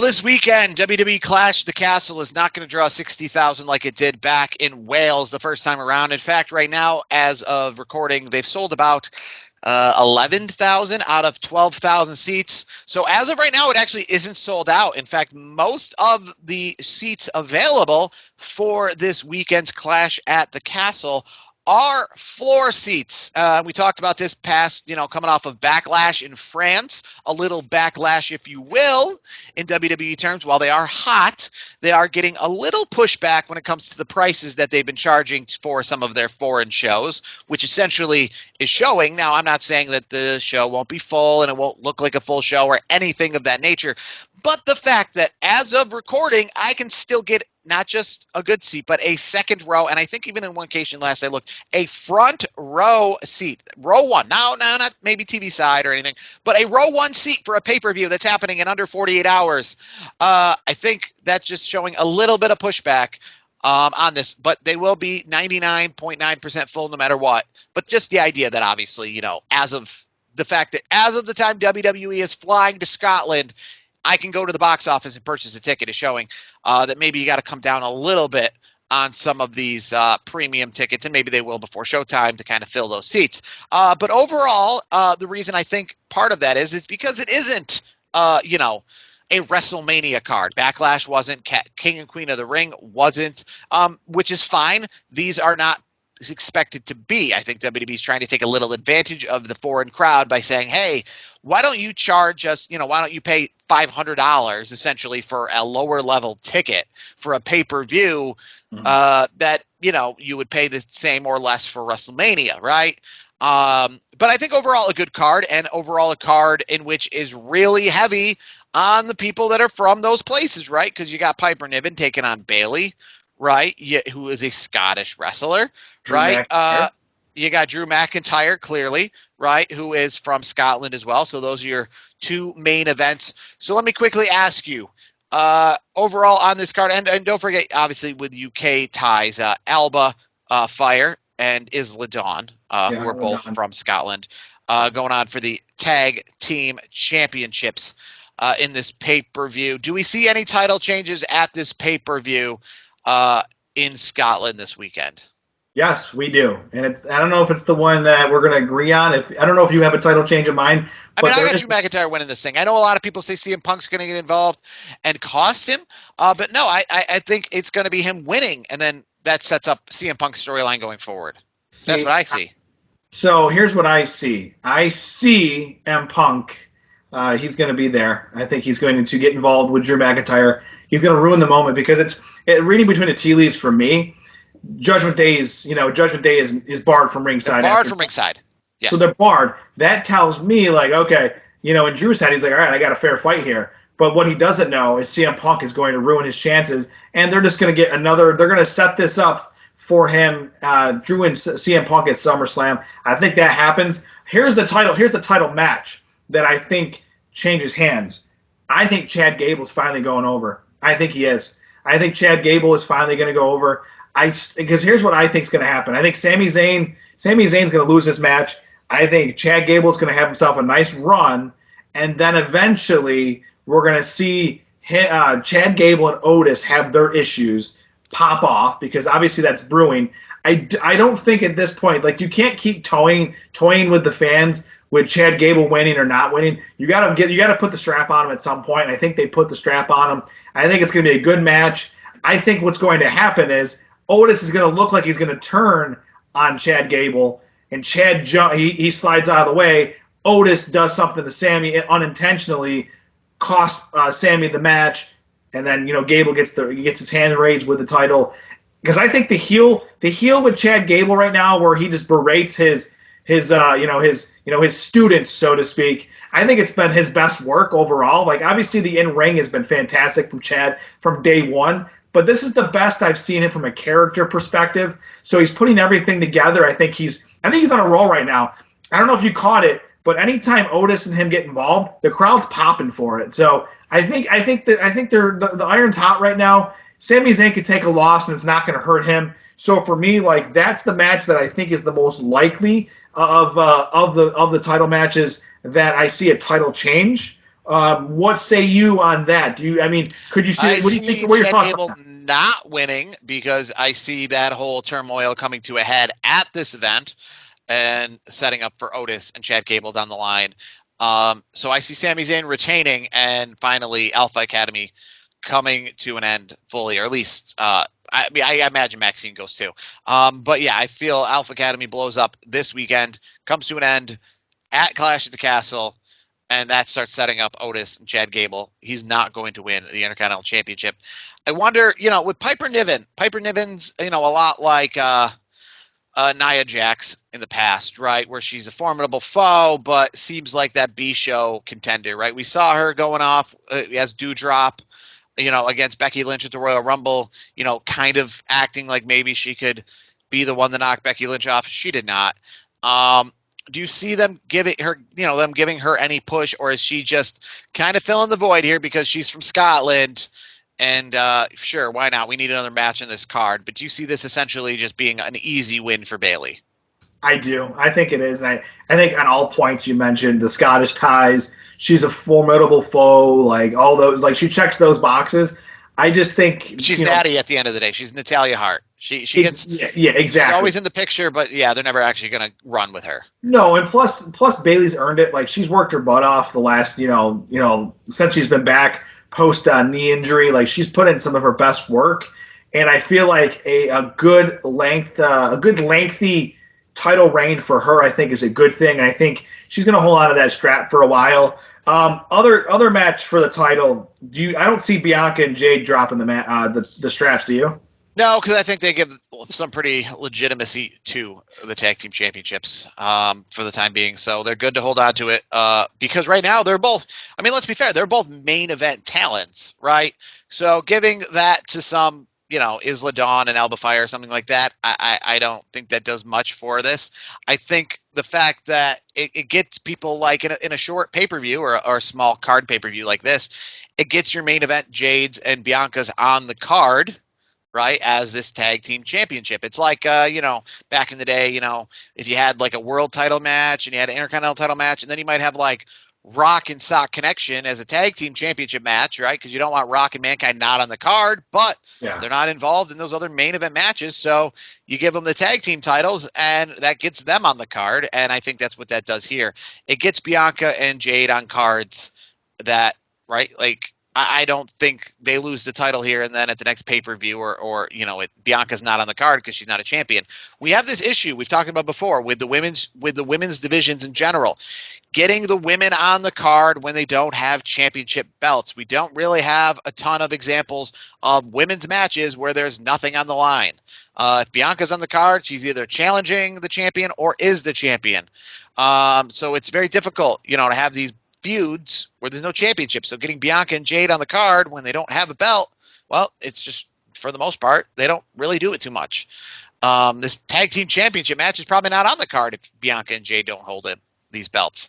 Well, this weekend, WWE Clash at the Castle is not going to draw 60,000 like it did back in Wales the first time around. In fact, right now, as of recording, they've sold about 11,000 out of 12,000 seats. So as of right now, it actually isn't sold out. In fact, most of the seats available for this weekend's Clash at the Castle are floor seats. We talked about this past, coming off of Backlash in France, a little backlash, if you will, in WWE terms. While they are hot, they are getting a little pushback when it comes to the prices that they've been charging for some of their foreign shows, which essentially is showing. Now, I'm not saying that the show won't be full and it won't look like a full show or anything of that nature, but the fact that as of recording, I can still get not just a good seat, but a second row, and I think even in one occasion last I looked, a front row seat, row one. Now, not maybe TV side or anything, but a row one seat for a pay-per-view that's happening in under 48 hours. I think that's just showing a little bit of pushback on this, but they will be 99.9% full no matter what. But just the idea that obviously, as of the fact that as of the time WWE is flying to Scotland, I can go to the box office and purchase a ticket is showing that maybe you got to come down a little bit on some of these premium tickets, and maybe they will before showtime to kind of fill those seats. But overall, the reason I think part of that is because it isn't, a WrestleMania card. Backlash wasn't. King and Queen of the Ring wasn't, which is fine. These are not expected to be. I think WWE is trying to take a little advantage of the foreign crowd by saying, hey, why don't you charge us, why don't you pay $500 essentially for a lower level ticket for a pay-per-view that, you would pay the same or less for WrestleMania, right? But I think overall a good card, and overall a card in which is really heavy on the people that are from those places, right? Because you got Piper Niven taking on Bayley, right? Who is a Scottish wrestler, right? You got Drew McIntyre, clearly, right, who is from Scotland as well. So those are your two main events. So let me quickly ask you, overall on this card, and don't forget, obviously, with UK ties, Alba Fire and Isla Dawn, who are both from Scotland, going on for the Tag Team Championships in this pay-per-view. Do we see any title changes at this pay-per-view in Scotland this weekend? Yes, we do, and I don't know if it's the one that we're going to agree on. I don't know if you have a title change in mind. I got Drew McIntyre winning this thing. I know a lot of people say CM Punk's going to get involved and cost him, but no, I think it's going to be him winning, and then that sets up CM Punk's storyline going forward. That's what I see. So here's what I see. I see M Punk. He's going to be there. I think he's going to get involved with Drew McIntyre. He's going to ruin the moment because reading between the tea leaves for me. Judgment Day is barred from ringside. They're barred from ringside. Yes. So they're barred. That tells me, okay, in Drew's head, he's like, all right, I got a fair fight here. But what he doesn't know is CM Punk is going to ruin his chances, and they're just going to get they're going to set this up for him, Drew and CM Punk at SummerSlam. I think that happens. Here's the title match that I think changes hands. I think Chad Gable's finally going over. I think he is. I think Chad Gable is finally going to go over. Because here's what I think is going to happen. I think Sami Zayn's going to lose this match. I think Chad Gable's going to have himself a nice run, and then eventually we're going to see Chad Gable and Otis have their issues pop off, because obviously that's brewing. I don't think at this point, you can't keep toying with the fans with Chad Gable winning or not winning. You got to put the strap on him at some point. And I think they put the strap on him. I think it's going to be a good match. I think what's going to happen is Otis is going to look like he's going to turn on Chad Gable, and Chad he slides out of the way. Otis does something to Sammy unintentionally, cost Sammy the match, and then Gable gets his hands raised with the title. Because I think the heel with Chad Gable right now, where he just berates his students, so to speak. I think it's been his best work overall. Obviously the in-ring has been fantastic from Chad from day one. But this is the best I've seen him from a character perspective. So he's putting everything together. I think he's on a roll right now. I don't know if you caught it, but anytime Otis and him get involved, the crowd's popping for it. So I think the iron's hot right now. Sami Zayn could take a loss and it's not going to hurt him. So for me, that's the match that I think is the most likely of the title matches that I see a title change What say you on that? Could you see? I What do you think? see What are your Chad thoughts on Gable that? not winning because I see that whole turmoil coming to a head at this event and setting up for Otis and Chad Gable down the line. So I see Sami Zayn retaining and finally Alpha Academy coming to an end fully, or at least I imagine Maxine goes too. But yeah, I feel Alpha Academy blows up this weekend, comes to an end at Clash at the Castle, and that starts setting up Otis and Chad Gable. He's not going to win the Intercontinental Championship. I wonder, with Piper Niven. Piper Niven's, a lot like Nia Jax in the past, right? Where she's a formidable foe, but seems like that B-show contender, right? We saw her going off as Doudrop, against Becky Lynch at the Royal Rumble, kind of acting like maybe she could be the one to knock Becky Lynch off. She did not. Do you see them giving her any push, or is she just kind of filling the void here because she's from Scotland? And sure, why not? We need another match in this card. But do you see this essentially just being an easy win for Bayley? I do. I think it is. I think on all points you mentioned the Scottish ties. She's a formidable foe. Like all those, like she checks those boxes. I just think She's Natty at the end of the day. She's Natalia Hart. She gets yeah, exactly. She's always in the picture, but yeah, they're never actually going to run with her. No, and plus Bayley's earned it. Like she's worked her butt off the last since she's been back post knee injury. Like she's put in some of her best work, and I feel like a good lengthy title reign for her, I think, is a good thing. I think she's going to hold on to that strap for a while. Other match for the title. I don't see Bianca and Jade dropping the straps. Do you? No, because I think they give some pretty legitimacy to the tag team championships for the time being. So they're good to hold on to it because right now they're both. I mean, let's be fair. They're both main event talents, right? So giving that to some, Isla Dawn and Alba Fire or something like that, I don't think that does much for this. I think the fact that it gets people like in a short pay-per-view or a small card pay-per-view like this, it gets your main event Jades and Biancas on the card, right, as this tag team championship. It's like, back in the day, if you had like a world title match and you had an intercontinental title match, and then you might have like Rock and Sock Connection as a tag team championship match, right? Because you don't want Rock and Mankind not on the card, but they're not involved in those other main event matches. So you give them the tag team titles and that gets them on the card. And I think that's what that does here. It gets Bianca and Jade on cards that, right? Like, I don't think they lose the title here and then at the next pay-per-view or Bianca's not on the card because she's not a champion. We have this issue we've talked about before with the women's divisions in general. Getting the women on the card when they don't have championship belts. We don't really have a ton of examples of women's matches where there's nothing on the line. If Bianca's on the card, she's either challenging the champion or is the champion. So it's very difficult, to have these feuds where there's no championship. So getting Bianca and Jade on the card when they don't have a belt, well, it's just, for the most part, they don't really do it too much. This tag team championship match is probably not on the card if Bianca and Jade don't hold these belts.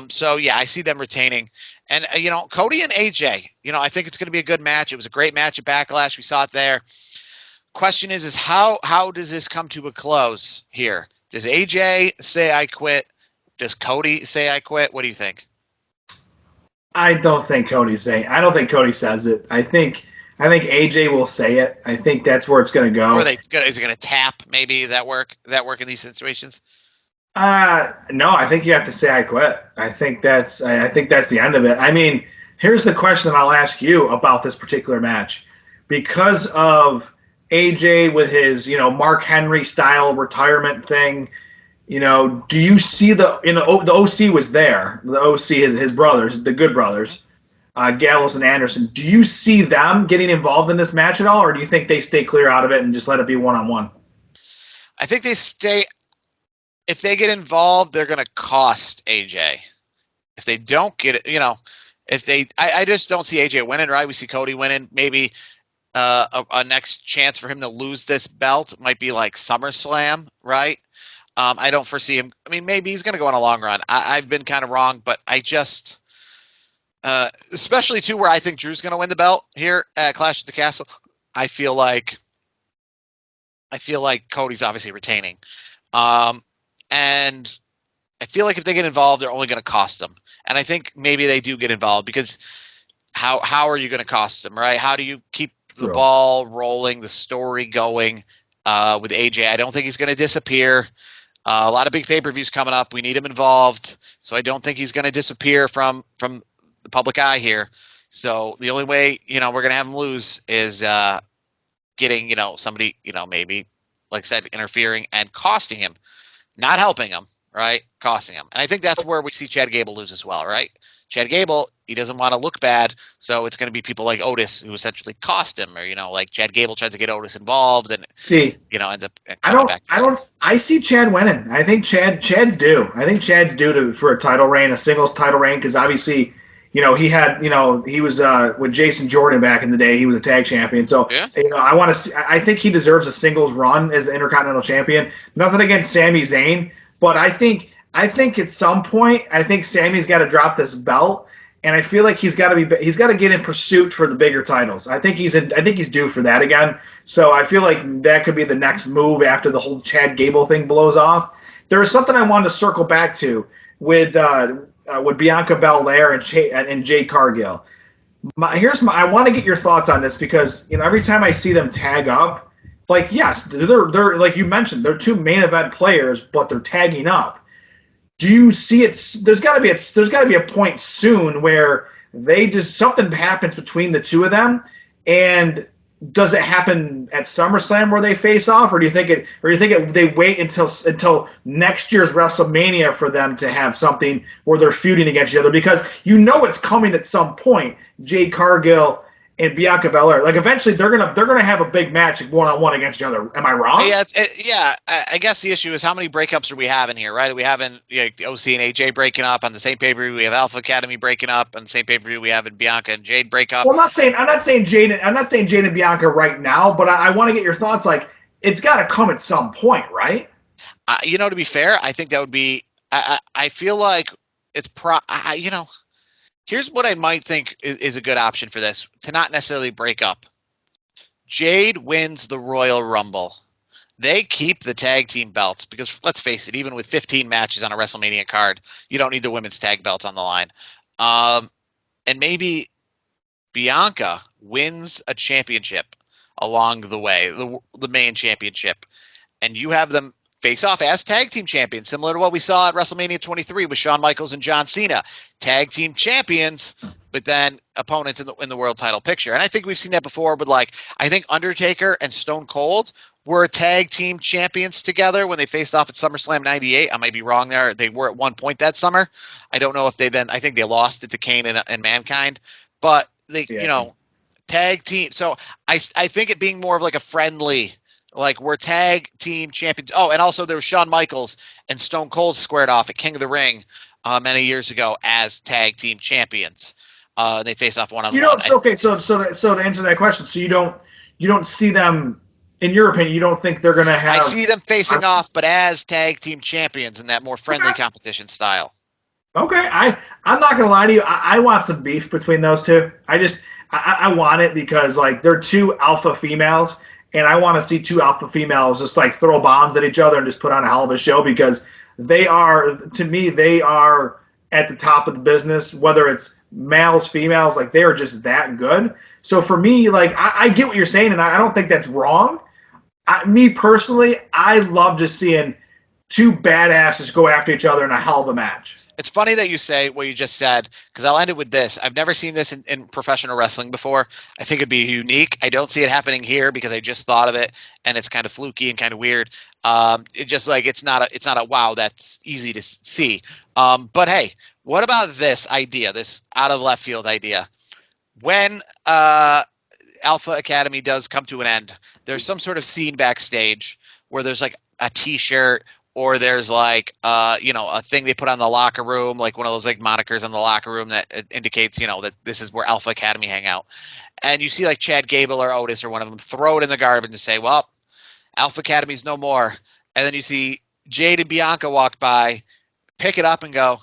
So yeah, I see them retaining. And, Cody and AJ, I think it's going to be a good match. It was a great match at Backlash. We saw it there. Question is how does this come to a close here? Does AJ say I quit? Does Cody say I quit? What do you think? I don't think Cody says it. I think AJ will say it. I think that's where it's going to go. Or is it going to tap? Maybe does that work in these situations? No, I think you have to say I quit. I think that's the end of it. I mean, here's the question that I'll ask you about this particular match. Because of AJ with his, Mark Henry style retirement thing, do you see the OC was there? The OC, his brothers, the Good Brothers, Gallows and Anderson. Do you see them getting involved in this match at all, or do you think they stay clear out of it and just let it be one-on-one? I think they stay. If they get involved, they're going to cost AJ. If they don't get it, I just don't see AJ winning, right? We see Cody winning. Maybe a next chance for him to lose this belt might be like SummerSlam, right? I don't foresee him. I mean, maybe he's going to go on a long run. I've been kind of wrong, but I just, especially too, where I think Drew's going to win the belt here at Clash at the Castle. I feel like Cody's obviously retaining, and I feel like if they get involved, they're only going to cost them. And I think maybe they do get involved because how are you going to cost them, right? How do you keep the ball rolling, the story going with AJ? I don't think he's going to disappear. A lot of big pay-per-views coming up. We need him involved. So I don't think he's going to disappear from the public eye here. So the only way, we're going to have him lose is getting, somebody, maybe, like I said, interfering and costing him, not helping him, right? Costing him. And I think that's where we see Chad Gable lose as well, right? Chad Gable, he doesn't want to look bad, so it's going to be people like Otis who essentially cost him, or like Chad Gable tries to get Otis involved, and ends up coming back. I see Chad winning. I think Chad's due. I think Chad's due for a title reign, a singles title reign, because obviously, he had, he was with Jason Jordan back in the day. He was a tag champion, so I want to see. I think he deserves a singles run as the Intercontinental Champion. Nothing against Sami Zayn, but I think at some point, I think Sammy's got to drop this belt, and I feel like he's got to get in pursuit for the bigger titles. I think he's due for that again. So I feel like that could be the next move after the whole Chad Gable thing blows off. There was something I wanted to circle back to with Bianca Belair and Jade Cargill. I want to get your thoughts on this because every time I see them tag up, like yes, they're like you mentioned, they're two main event players, but they're tagging up. Do you see it? There's got to be a point soon where something happens between the two of them, and does it happen at SummerSlam where they face off, or do you think they wait until next year's WrestleMania for them to have something where they're feuding against each other? Because it's coming at some point. Jade Cargill and Bianca Belair, like eventually they're gonna have a big match 1-on-1 against each other. Am I wrong? Yeah, I guess the issue is how many breakups are we having here, right? Are we having the OC and AJ breaking up on the same pay-per-view? We have Alpha Academy breaking up on the same pay-per-view. We have Bianca and Jade break up. Well, I'm not saying Jade and Bianca right now, but I want to get your thoughts. Like, it's got to come at some point, right? To be fair, I think that would be. I feel like it's Here's what I might think is a good option for this, to not necessarily break up. Jade wins the Royal Rumble. They keep the tag team belts because, let's face it, even with 15 matches on a WrestleMania card, you don't need the women's tag belts on the line. And maybe Bianca wins a championship along the way, the main championship, and you have them face off as tag team champions, similar to what we saw at WrestleMania 23 with Shawn Michaels and John Cena. Tag team champions, but then opponents in the world title picture. And I think we've seen that before, but I think Undertaker and Stone Cold were tag team champions together when they faced off at SummerSlam 98. I might be wrong there. They were at one point that summer. I don't know if I think they lost it to Kane and Mankind, but tag team. So I think it being more of like a friendly, like we're tag team champions. Oh, and also there was Shawn Michaels and Stone Cold squared off at King of the Ring many years ago as tag team champions. They faced off one-on-one. So to answer that question, so you don't see them, in your opinion, you don't think they're going to have. I see them facing off, but as tag team champions in that more friendly competition style. Okay, I'm not going to lie to you. I want some beef between those two. I want it because they're two alpha females. And I want to see two alpha females just throw bombs at each other and just put on a hell of a show because they are at the top of the business, whether it's males, females, they are just that good. So for me, I get what you're saying, and I don't think that's wrong. Me personally, I love just seeing two badasses go after each other in a hell of a match. It's funny that you say what you just said, because I'll end it with this. I've never seen this in professional wrestling before. I think it'd be unique. I don't see it happening here because I just thought of it, and it's kind of fluky and kind of weird. It just it's not a wow that's easy to see. But hey, what about this idea, this out of left field idea? When Alpha Academy does come to an end, there's some sort of scene backstage where there's a T-shirt. Or there's a thing they put on the locker room, like one of those monikers on the locker room that indicates, that this is where Alpha Academy hang out. And you see Chad Gable or Otis or one of them throw it in the garbage and say, well, Alpha Academy's no more. And then you see Jade and Bianca walk by, pick it up and go,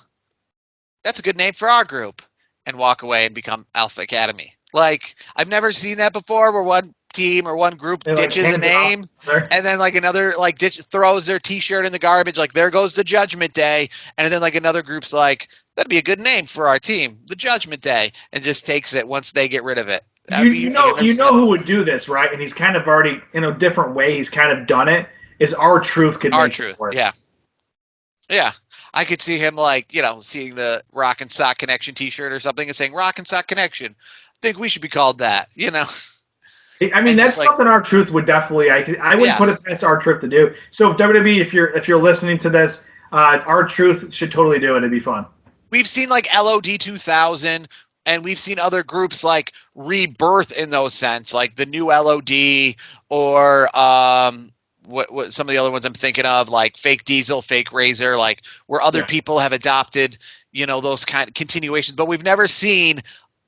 that's a good name for our group, and walk away and become Alpha Academy. I've never seen that before where one team or one group It, like, ditches a hangs it off name, there. and then like another like throws their T-shirt in the garbage, like there goes the Judgment Day, and then like another group's like that'd be a good name for our team, the Judgment Day, and just takes it once they get rid of it. That'd be unique. I've never You seen know that who before. would do this, right? And he's kind of already in a different way. He's kind of done it. Is R-Truth could Our make truth, it work. yeah, yeah. I could see him like seeing the Rock and Sock Connection T-shirt or something and saying Rock and Sock Connection. I think we should be called that. I mean, And that's just like something R-Truth would definitely. I wouldn't put yes. it past R-Truth to do. So if WWE, if you're listening to this, R-Truth should totally do it. It'd be fun. We've seen like LOD 2000, and we've seen other groups like rebirth in those sense, like the new LOD or what some of the other ones I'm thinking of, like Fake Diesel, Fake Razor, like where other Yeah. people have adopted, those kind of continuations. But we've never seen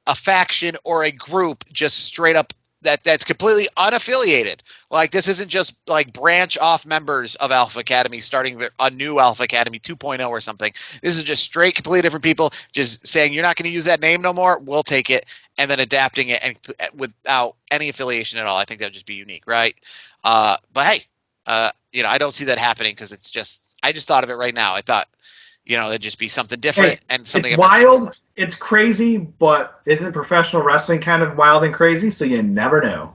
a faction or a group just straight up that's completely unaffiliated. Like this isn't just like branch off members of Alpha Academy starting a new Alpha Academy 2.0 or something. This is just straight, completely different people just saying you're not going to use that name no more. We'll take it, and then adapting it and without any affiliation at all. I think that would just be unique, right? But hey, I don't see that happening because I just thought of it right now. I thought, it'd just be something different and something It's wild. It's crazy, but isn't professional wrestling kind of wild and crazy? So you never know.